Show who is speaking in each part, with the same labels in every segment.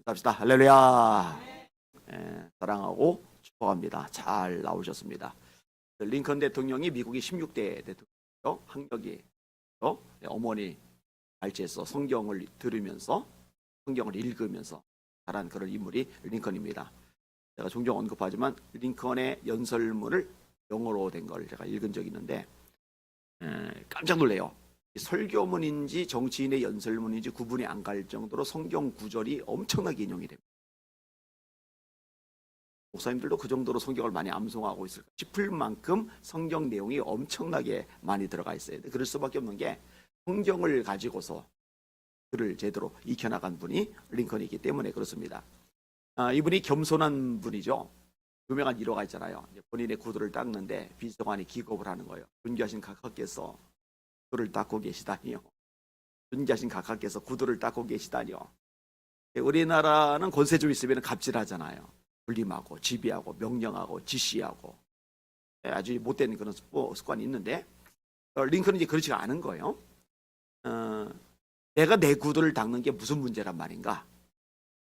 Speaker 1: 합시다. 할렐루야. 사랑하고 축복합니다. 잘 나오셨습니다. 링컨 대통령이 미국의 16대 대통령이죠. 학력이 어머니 발제해서 성경을 들으면서 성경을 읽으면서 자란 그런 인물이 링컨입니다. 제가 종종 언급하지만 링컨의 연설문을 영어로 된 걸 제가 읽은 적이 있는데 깜짝 놀래요. 설교문인지 정치인의 연설문인지 구분이 안 갈 정도로 성경 구절이 엄청나게 인용이 됩니다. 목사님들도 그 정도로 성경을 많이 암송하고 있을까 싶을 만큼 성경 내용이 엄청나게 많이 들어가 있어요. 그럴 수밖에 없는 게 성경을 가지고서 그를 제대로 익혀나간 분이 링컨이기 때문에 그렇습니다. 이분이 겸손한 분이죠. 유명한 일화가 있잖아요. 본인의 구두를 닦는데 비서관이 기겁을 하는 거예요. 존귀하신 각하께서 구두를 닦고 계시다니요. 존귀하신 각하께서 구두를 닦고 계시다니요. 우리나라는 권세좀 있으면 갑질하잖아요. 불림하고 지배하고 명령하고 지시하고 아주 못된 그런 습관이 있는데 링컨은 이제 그렇지가 않은 거예요. 내가 내 구두를 닦는 게 무슨 문제란 말인가?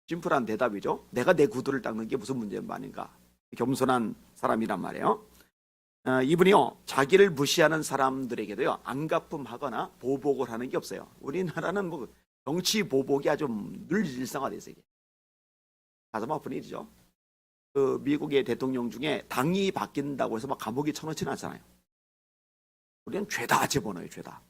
Speaker 1: 심플한 대답이죠. 내가 내 구두를 닦는 게 무슨 문제란 말인가? 겸손한 사람이란 말이에요. 이분이요, 자기를 무시하는 사람들에게도요, 안가품하거나 보복을 하는 게 없어요. 우리나라는 뭐 정치 보복이 아주 늘 일상화돼 있어요. 가슴 아픈 일이죠. 그 미국의 대통령 중에 당이 바뀐다고 해서 막 감옥에 쳐넣지는 않잖아요. 우리는 죄다 집어넣어요, 죄다.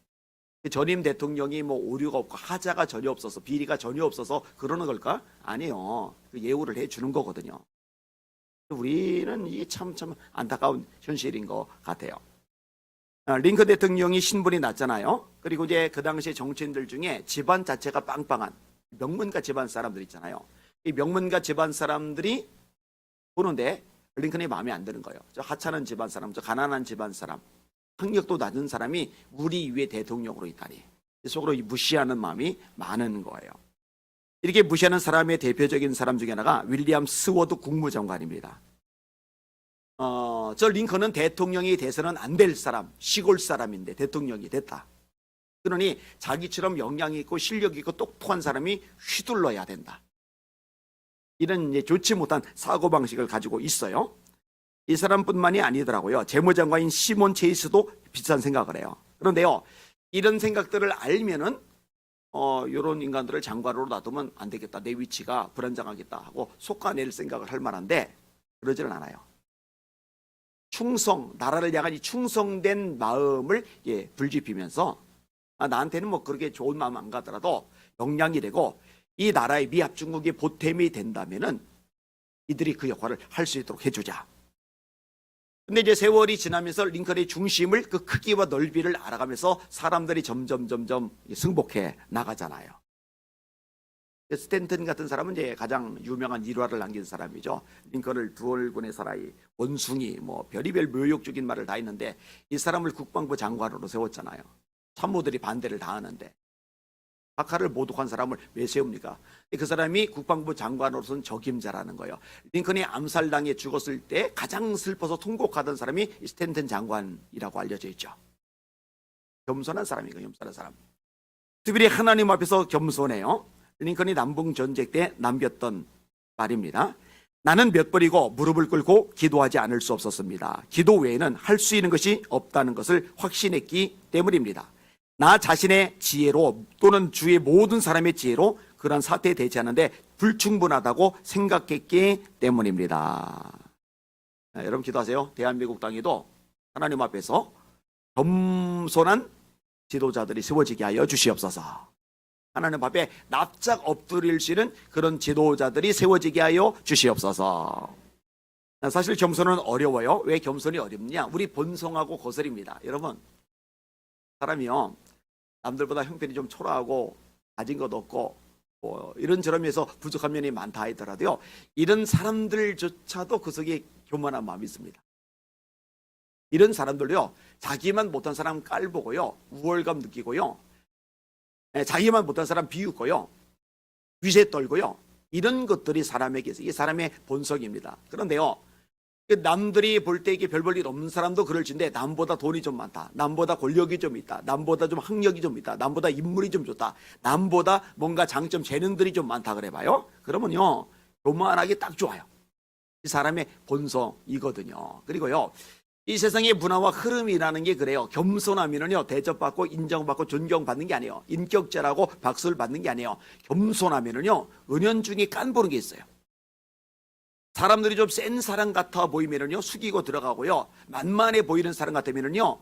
Speaker 1: 전임 대통령이 뭐 오류가 없고 하자가 전혀 없어서 비리가 전혀 없어서 그러는 걸까? 아니에요. 그 예우를 해주는 거거든요. 우리는 이게 참 안타까운 현실인 것 같아요. 링컨 대통령이 신분이 낮잖아요. 그리고 이제 그 당시에 정치인들 중에 집안 자체가 빵빵한 명문가 집안 사람들 있잖아요. 이 명문가 집안 사람들이 보는데 링컨이 마음에 안 드는 거예요. 저 하찮은 집안 사람, 저 가난한 집안 사람, 학력도 낮은 사람이 우리 위에 대통령으로 있다니 속으로 무시하는 마음이 많은 거예요. 이렇게 무시하는 사람의 대표적인 사람 중에 하나가 윌리엄 스워드 국무장관입니다. 저 링컨은 대통령이 돼서는 안 될 사람, 시골 사람인데 대통령이 됐다. 그러니 자기처럼 역량이 있고 실력이 있고 똑똑한 사람이 휘둘러야 된다. 이런 이제 좋지 못한 사고방식을 가지고 있어요. 이 사람뿐만이 아니더라고요. 재무장관인 시몬 체이스도 비슷한 생각을 해요. 그런데요, 이런 생각들을 알면은 이런 인간들을 장관으로 놔두면 안 되겠다. 내 위치가 불안정하겠다 하고 속아낼 생각을 할 만한데 그러지는 않아요. 충성, 나라를 향한 이 충성된 마음을 불지피면서 나한테는 뭐 그렇게 좋은 마음 안 가더라도 역량이 되고 이 나라의 미합중국의 보탬이 된다면은 이들이 그 역할을 할 수 있도록 해주자. 근데 이제 세월이 지나면서 링컨의 중심을 그 크기와 넓이를 알아가면서 사람들이 점점 승복해 나가잖아요. 스탠튼 같은 사람은 이제 가장 유명한 일화를 남긴 사람이죠. 링컨을 두얼군의 사나이, 원숭이, 뭐 별의별 묘욕적인 말을 다 했는데 이 사람을 국방부 장관으로 세웠잖아요. 참모들이 반대를 다 하는데 각하를 모독한 사람을 왜 세웁니까? 그 사람이 국방부 장관으로서는 적임자라는 거예요. 링컨이 암살당해 죽었을 때 가장 슬퍼서 통곡하던 사람이 스탠튼 장관이라고 알려져 있죠. 겸손한 사람이고 겸손한 사람. 특별히 하나님 앞에서 겸손해요. 링컨이 남북 전쟁 때 남겼던 말입니다. 나는 몇 번이고 무릎을 꿇고 기도하지 않을 수 없었습니다. 기도 외에는 할 수 있는 것이 없다는 것을 확신했기 때문입니다. 나 자신의 지혜로 또는 주의 모든 사람의 지혜로 그런 사태에 대처하는데 불충분하다고 생각했기 때문입니다. 여러분 기도하세요. 대한민국 땅에도 하나님 앞에서 겸손한 지도자들이 세워지게 하여 주시옵소서. 하나님 앞에 납작 엎드릴 수 있는 그런 지도자들이 세워지게 하여 주시옵소서. 사실 겸손은 어려워요. 왜 겸손이 어렵냐? 우리 본성하고 거슬립니다. 여러분, 사람이요, 남들보다 형편이 좀 초라하고 가진 것 없고 뭐 이런저런 면에서 부족한 면이 많다 하더라도요, 이런 사람들조차도 그 속에 교만한 마음이 있습니다. 이런 사람들도요, 자기만 못한 사람 깔보고요, 우월감 느끼고요, 자기만 못한 사람 비웃고요, 위세 떨고요, 이런 것들이 사람에게 있어요. 이게 사람의 본성입니다. 그런데요, 남들이 볼 때 이게 별 볼 일 없는 사람도 그럴진데 남보다 돈이 좀 많다, 남보다 권력이 좀 있다, 남보다 좀 학력이 좀 있다, 남보다 인물이 좀 좋다, 남보다 뭔가 장점 재능들이 좀 많다 그래봐요. 그러면요 교만하기 딱 좋아요. 이 사람의 본성이거든요. 그리고요 이 세상의 문화와 흐름이라는 게 그래요. 겸손하면은요 대접받고 인정받고 존경받는 게 아니에요. 인격자라고 박수를 받는 게 아니에요. 겸손하면은요 은연중에 깐보는 게 있어요. 사람들이 좀 센 사람 같아 보이면은요 숙이고 들어가고요, 만만해 보이는 사람 같으면은요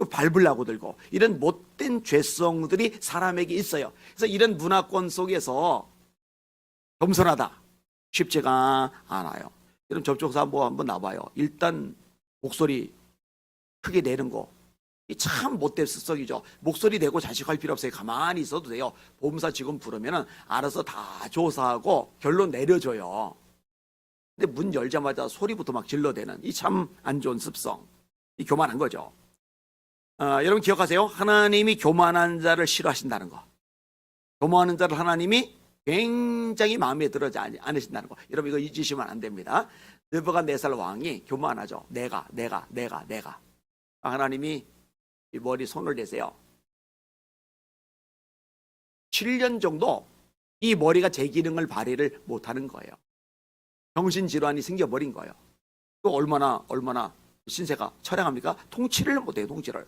Speaker 1: 밟으려고 들고, 이런 못된 죄성들이 사람에게 있어요. 그래서 이런 문화권 속에서 겸손하다 쉽지가 않아요. 여러분 접촉사 한번 나와요. 일단 목소리 크게 내는 거 참 못된 습성이죠. 목소리 내고 자식할 필요 없어요. 가만히 있어도 돼요. 보험사 직원 부르면은 알아서 다 조사하고 결론 내려줘요. 근데 문 열자마자 소리부터 막 질러대는 이 참 안 좋은 습성, 이 교만한 거죠. 여러분 기억하세요. 하나님이 교만한 자를 싫어하신다는 거. 교만한 자를 하나님이 굉장히 마음에 들어지 않으신다는 거. 여러분 이거 잊으시면 안 됩니다. 느부갓네살 왕이 교만하죠. 내가. 하나님이 이 머리 손을 대세요. 7년 정도 이 머리가 제 기능을 발휘를 못하는 거예요. 정신질환이 생겨버린 거예요. 그 얼마나 신세가 처량합니까? 통치를 못해요. 통치를.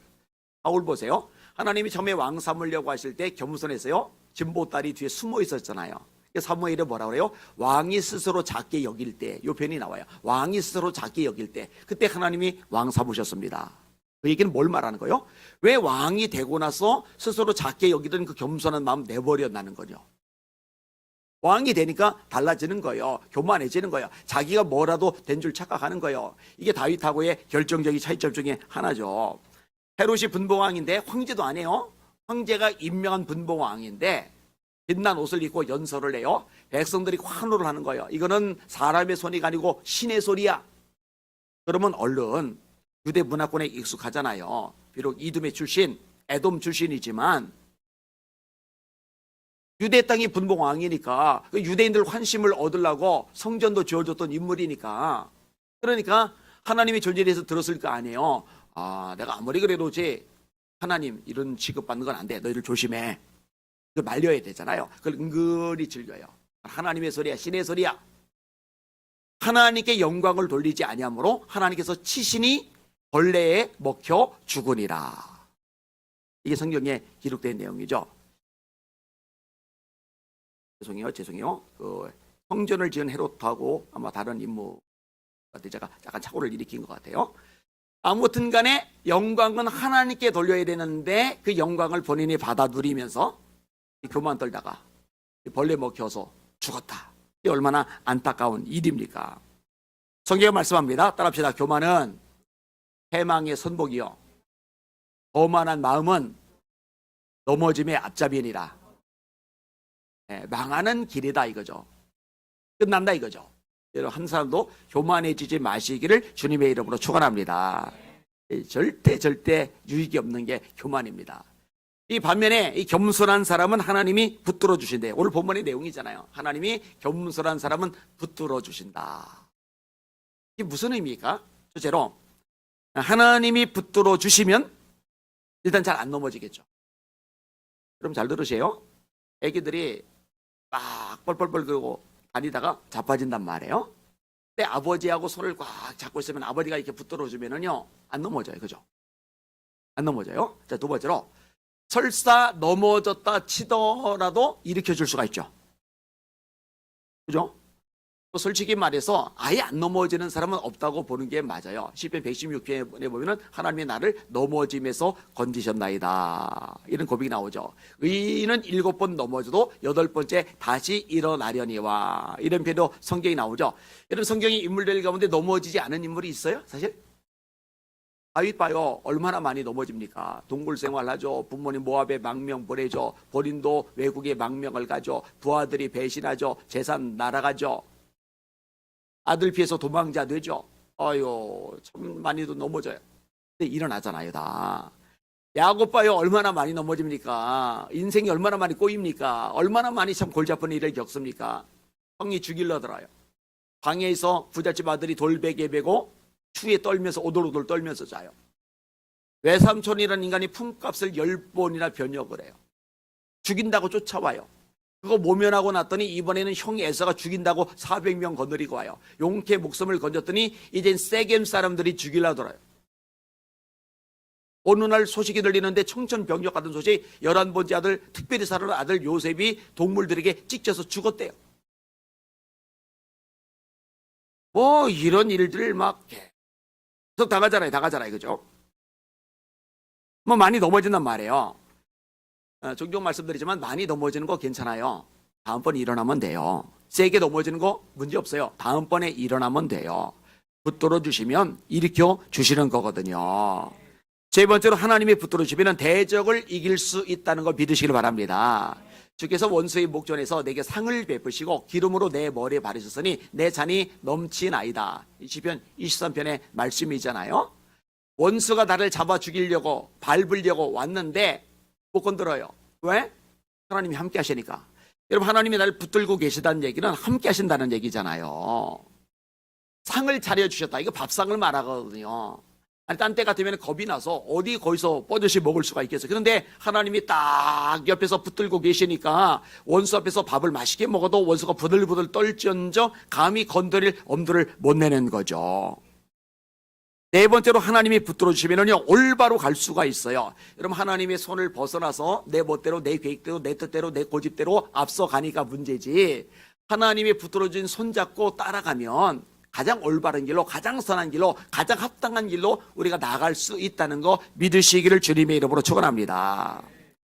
Speaker 1: 바울 보세요. 하나님이 처음에 왕 삼으려고 하실 때 겸손했어요. 진보딸이 뒤에 숨어 있었잖아요. 사무엘이 뭐라 그래요? 왕이 스스로 작게 여길 때, 이 표현이 나와요. 왕이 스스로 작게 여길 때, 그때 하나님이 왕 삼으셨습니다. 그 얘기는 뭘 말하는 거예요? 왜 왕이 되고 나서 스스로 작게 여기던 그 겸손한 마음 내버렸나는 거죠. 왕이 되니까 달라지는 거예요. 교만해지는 거예요. 자기가 뭐라도 된 줄 착각하는 거예요. 이게 다윗하고의 결정적인 차이점 중에 하나죠. 헤롯이 분봉왕인데 황제도 아니에요. 황제가 임명한 분봉왕인데 빛난 옷을 입고 연설을 해요. 백성들이 환호를 하는 거예요. 이거는 사람의 손이 아니고 신의 소리야. 그러면 얼른 유대 문화권에 익숙하잖아요. 비록 이두메 출신, 에돔 출신이지만 유대 땅이 분봉왕이니까 유대인들 환심을 얻으려고 성전도 지어줬던 인물이니까, 그러니까 하나님의 존재에서 들었을 거 아니에요. 내가 아무리 그래도지 하나님 이런 취급받는 건 안 돼. 너희들 조심해. 그걸 말려야 되잖아요. 그걸 은근히 즐겨요. 하나님의 소리야, 신의 소리야. 하나님께 영광을 돌리지 아니하므로 하나님께서 치시니 벌레에 먹혀 죽으니라. 이게 성경에 기록된 내용이죠. 죄송해요. 그 성전을 지은 헤롯하고 아마 다른 인물한테 제가 약간 착오를 일으킨 것 같아요. 아무튼 간에 영광은 하나님께 돌려야 되는데 그 영광을 본인이 받아 누리면서 교만 떨다가 벌레 먹혀서 죽었다. 이게 얼마나 안타까운 일입니까? 성경이 말씀합니다. 따라합시다. 교만은 패망의 선복이요, 거만한 마음은 넘어짐의 앞잡이니라. 망하는 길이다 이거죠. 끝난다 이거죠. 여러분 한 사람도 교만해지지 마시기를 주님의 이름으로 축원합니다. 절대 유익이 없는 게 교만입니다. 이 반면에 이 겸손한 사람은 하나님이 붙들어 주신대. 오늘 본문의 내용이잖아요. 하나님이 겸손한 사람은 붙들어 주신다. 이게 무슨 의미입니까? 첫째로 하나님이 붙들어 주시면 일단 잘 안 넘어지겠죠. 그럼 잘 들으세요. 애기들이 막 뻘뻘뻘 그러고 다니다가 자빠진단 말이에요. 근데 아버지하고 손을 꽉 잡고 있으면 아버지가 이렇게 붙들어 주면은요 안 넘어져요. 그죠? 안 넘어져요. 자, 두 번째로 설사 넘어졌다 치더라도 일으켜 줄 수가 있죠. 그죠? 솔직히 말해서 아예 안 넘어지는 사람은 없다고 보는 게 맞아요. 시편 116편에 보면은 하나님이 나를 넘어짐에서 건지셨나이다. 이런 고백이 나오죠. 의인은 7번 넘어져도 8번째 다시 일어나려니와. 이런 표현도 성경이 나오죠. 이런 성경의 인물들 가운데 넘어지지 않은 인물이 있어요? 사실? 다윗 봐요. 얼마나 많이 넘어집니까? 동굴 생활하죠. 부모님 모압에 망명 보내죠. 본인도 외국에 망명을 가죠. 부하들이 배신하죠. 재산 날아가죠. 아들 피해서 도망자 되죠. 아유, 참 많이도 넘어져요. 근데 일어나잖아요, 다. 야곱 봐요. 얼마나 많이 넘어집니까? 인생이 얼마나 많이 꼬입니까? 얼마나 많이 참 골치 아픈 일을 겪습니까? 형이 죽일러 들어요. 방에서 부잣집 아들이 돌베개 베고 추위에 떨면서 오돌오돌 떨면서 자요. 외삼촌이라는 인간이 품값을 10번이나 변역을 해요. 죽인다고 쫓아와요. 그거 모면하고 났더니 이번에는 형 에서가 죽인다고 400명 거느리고 와요. 용케 목숨을 건졌더니 이젠 세겜 사람들이 죽이려 들어요. 어느 날 소식이 들리는데 청천벽력 같은 소식, 11번째 아들, 특별히 사랑하는 아들 요셉이 동물들에게 찍혀서 죽었대요. 뭐 이런 일들을 막 계속 당하잖아요. 그죠? 뭐 많이 넘어진단 말이에요. 종종 말씀드리지만 많이 넘어지는 거 괜찮아요. 다음번에 일어나면 돼요. 세게 넘어지는 거 문제 없어요. 다음번에 일어나면 돼요. 붙들어 주시면 일으켜 주시는 거거든요. 세 번째로 하나님이 붙들어 주시면 대적을 이길 수 있다는 걸 믿으시길 바랍니다. 주께서 원수의 목전에서 내게 상을 베푸시고 기름으로 내 머리에 바르셨으니 내 잔이 넘치나이다. 시편 23편의 말씀이잖아요. 원수가 나를 잡아 죽이려고 밟으려고 왔는데 못 건드려요. 왜? 하나님이 함께 하시니까. 여러분, 하나님이 나를 붙들고 계시다는 얘기는 함께 하신다는 얘기잖아요. 상을 차려주셨다. 이거 밥상을 말하거든요. 아니, 딴 때 같으면 겁이 나서 어디 거기서 뻗듯이 먹을 수가 있겠어요. 그런데 하나님이 딱 옆에서 붙들고 계시니까 원수 앞에서 밥을 맛있게 먹어도 원수가 부들부들 떨지언정 감히 건드릴 엄두를 못 내는 거죠. 네 번째로 하나님이 붙들어 주시면요 올바로 갈 수가 있어요. 여러분, 하나님의 손을 벗어나서 내 멋대로, 내 계획대로, 내 뜻대로, 내 고집대로 앞서가니까 문제지, 하나님이 붙들어 주신 손 잡고 따라가면 가장 올바른 길로, 가장 선한 길로, 가장 합당한 길로 우리가 나갈 수 있다는 거 믿으시기를 주님의 이름으로 축원합니다.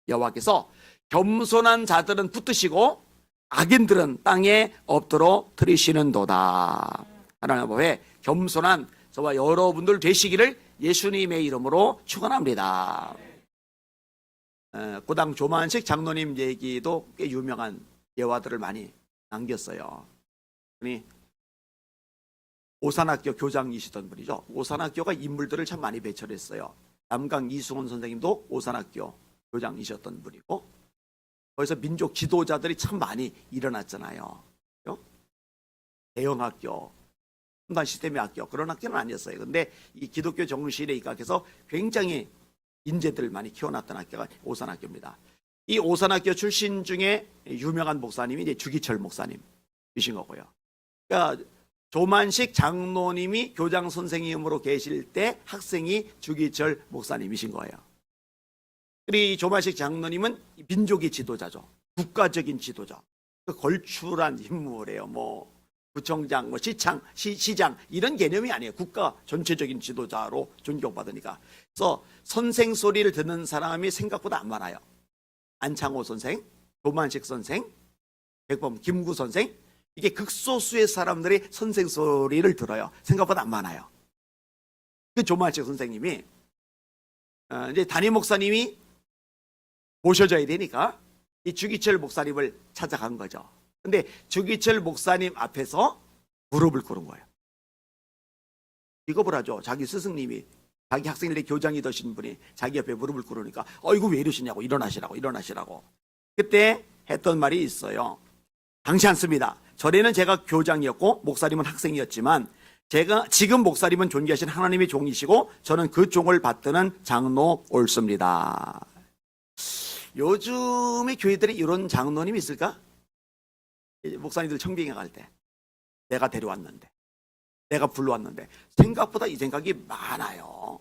Speaker 1: 여호와께서 겸손한 자들은 붙드시고 악인들은 땅에 엎드러 들이시는도다. 하나님 앞에 겸손한 저와 여러분들 되시기를 예수님의 이름으로 축원합니다. 고당 조만식 장로님 얘기도 꽤 유명한 예화들을 많이 남겼어요. 오산학교 교장이시던 분이죠. 오산학교가 인물들을 참 많이 배출했어요. 남강 이승원 선생님도 오산학교 교장이셨던 분이고, 거기서 민족 지도자들이 참 많이 일어났잖아요. 대형학교, 첨단 시스템의 학교, 그런 학교는 아니었어요. 근데 이 기독교 정신에 입각해서 굉장히 인재들 많이 키워놨던 학교가 오산학교입니다. 이 오산학교 출신 중에 유명한 목사님이 이제 주기철 목사님이신 거고요. 그러니까 조만식 장로님이 교장 선생님으로 계실 때 학생이 주기철 목사님이신 거예요. 그리고 이 조만식 장로님은 민족의 지도자죠. 국가적인 지도자. 걸출한 인물이에요. 뭐 구청장, 뭐 시장 이런 개념이 아니에요. 국가 전체적인 지도자로 존경받으니까. 그래서 선생 소리를 듣는 사람이 생각보다 안 많아요. 안창호 선생, 조만식 선생, 백범 김구 선생, 이게 극소수의 사람들이 선생 소리를 들어요. 생각보다 안 많아요. 그 조만식 선생님이 이제 담임 목사님이 모셔져야 되니까 이 주기철 목사님을 찾아간 거죠. 근데 주기철 목사님 앞에서 무릎을 꿇은 거예요. 비겁을 하죠. 자기 스승님이, 자기 학생들의 교장이 되신 분이 자기 옆에 무릎을 꿇으니까 이거 왜 이러시냐고, 일어나시라고. 그때 했던 말이 있어요. 당시 않습니다. 전에는 제가 교장이었고 목사님은 학생이었지만 제가 지금 목사님은 존귀하신 하나님의 종이시고 저는 그 종을 받드는 장로 옳습니다. 요즘의 교회들에 이런 장로님이 있을까? 목사님들 청빙회 갈 때 내가 데려왔는데, 내가 불러왔는데, 생각보다 이 생각이 많아요.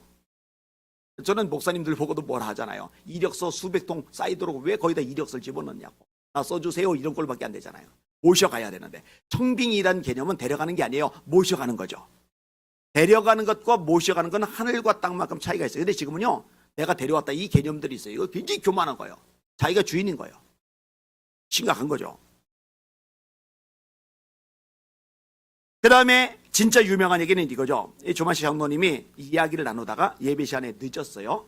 Speaker 1: 저는 목사님들 보고도 뭐라 하잖아요. 이력서 수백 통 쌓이도록 왜 거기다 이력서를 집어넣냐고. 나 써주세요 이런 꼴밖에 안 되잖아요. 모셔가야 되는데, 청빙이란 개념은 데려가는 게 아니에요. 모셔가는 거죠. 데려가는 것과 모셔가는 건 하늘과 땅만큼 차이가 있어요. 근데 지금은요, 내가 데려왔다 이 개념들이 있어요. 이거 굉장히 교만한 거예요. 자기가 주인인 거예요. 심각한 거죠. 그 다음에 진짜 유명한 얘기는 이거죠. 이 조만식 장로님이 이야기를 나누다가 예배 시간에 늦었어요.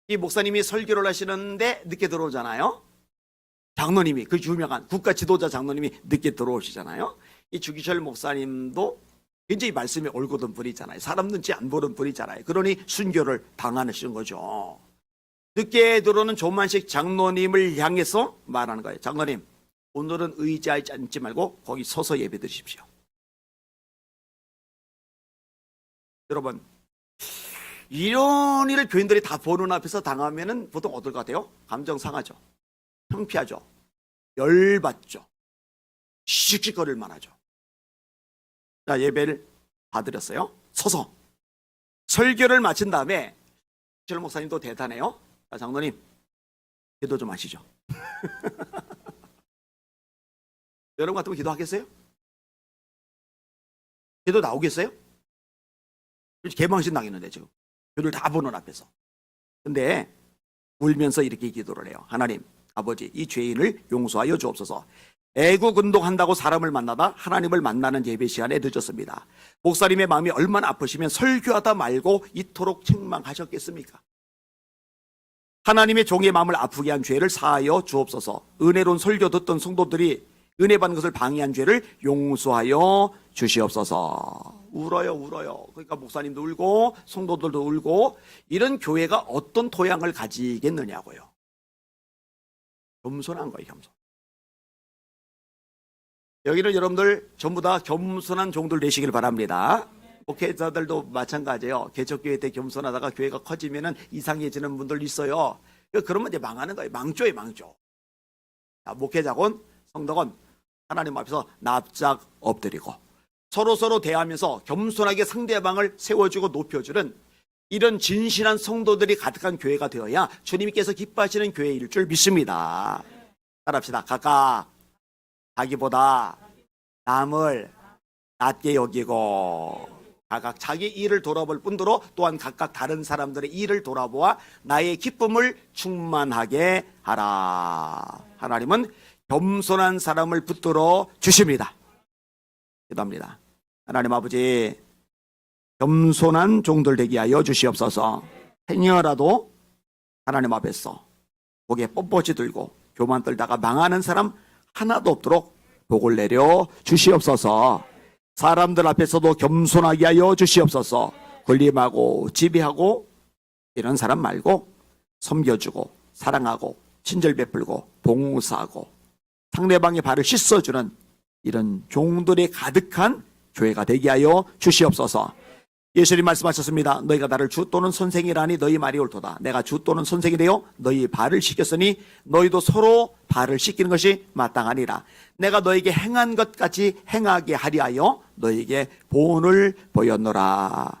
Speaker 1: 이 목사님이 설교를 하시는데 늦게 들어오잖아요. 장로님이, 그 유명한 국가 지도자 장로님이 늦게 들어오시잖아요. 이 주기철 목사님도 굉장히 말씀에 올곧은 분이잖아요. 사람 눈치 안 보는 분이잖아요. 그러니 순교를 당하시는 거죠. 늦게 들어오는 조만식 장로님을 향해서 말하는 거예요. 장로님, 오늘은 의자에 앉지 말고 거기 서서 예배 드십시오. 여러분, 이런 일을 교인들이 다 보는 앞에서 당하면은 보통 어떨 것 같아요? 감정 상하죠. 창피하죠. 열받죠. 씩씩거릴 만하죠. 자, 예배를 받으렸어요. 서서 설교를 마친 다음에 실 목사님도 대단해요. 자, 장로님 기도 좀 하시죠. 여러분 같으면 기도하겠어요? 기도 나오겠어요? 개망신 당했는데 지금 교를 다 보는 앞에서. 근데 울면서 이렇게 기도를 해요. 하나님 아버지, 이 죄인을 용서하여 주옵소서. 애국 운동한다고 사람을 만나다 하나님을 만나는 예배 시간에 늦었습니다. 목사님의 마음이 얼마나 아프시면 설교하다 말고 이토록 책망하셨겠습니까? 하나님의 종의 마음을 아프게 한 죄를 사하여 주옵소서. 은혜로운 설교 듣던 성도들이 은혜 받는 것을 방해한 죄를 용서하여 주시옵소서. 울어요. 그러니까 목사님도 울고 성도들도 울고. 이런 교회가 어떤 토양을 가지겠느냐고요. 겸손한 거예요, 겸손. 여기는 여러분들 전부 다 겸손한 종들 되시길 바랍니다. 목회자들도 마찬가지예요. 개척교회 때 겸손하다가 교회가 커지면은 이상해지는 분들 있어요. 그러면 이제 망하는 거예요. 망조예요, 망조. 자, 목회자건 성도건 하나님 앞에서 납작 엎드리고 서로 대하면서 겸손하게 상대방을 세워주고 높여주는 이런 진실한 성도들이 가득한 교회가 되어야 주님께서 기뻐하시는 교회일 줄 믿습니다. 따라합시다. 각각 자기보다 남을 낮게 여기고 각각 자기 일을 돌아볼 뿐더러 또한 각각 다른 사람들의 일을 돌아보아 나의 기쁨을 충만하게 하라. 하나님은 겸손한 사람을 붙들어 주십니다. 기도합니다. 하나님 아버지, 겸손한 종들 되게 하여 주시옵소서. 행여라도 하나님 앞에서 고개 뻣뻣이 들고 교만 떨다가 망하는 사람 하나도 없도록 복을 내려 주시옵소서. 사람들 앞에서도 겸손하게 하여 주시옵소서. 군림하고 지배하고 이런 사람 말고 섬겨주고 사랑하고 친절 베풀고 봉사하고 상대방의 발을 씻어주는 이런 종들이 가득한 교회가 되게 하여 주시옵소서. 예수님 말씀하셨습니다. 너희가 나를 주 또는 선생이라니 너희 말이 옳도다. 내가 주 또는 선생이 되어 너희 발을 씻겼으니 너희도 서로 발을 씻기는 것이 마땅하니라. 내가 너에게 행한 것 같이 행하게 하리하여 너에게 본을 보였노라.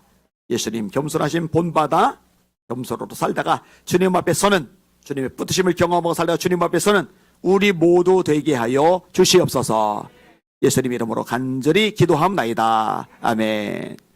Speaker 1: 예수님 겸손하신 본받아 겸손으로 살다가 주님 앞에 서는, 주님의 뿌듯심을 경험하고 살다가 주님 앞에 서는 우리 모두 되게 하여 주시옵소서. 예수님 이름으로 간절히 기도합나이다. 아멘.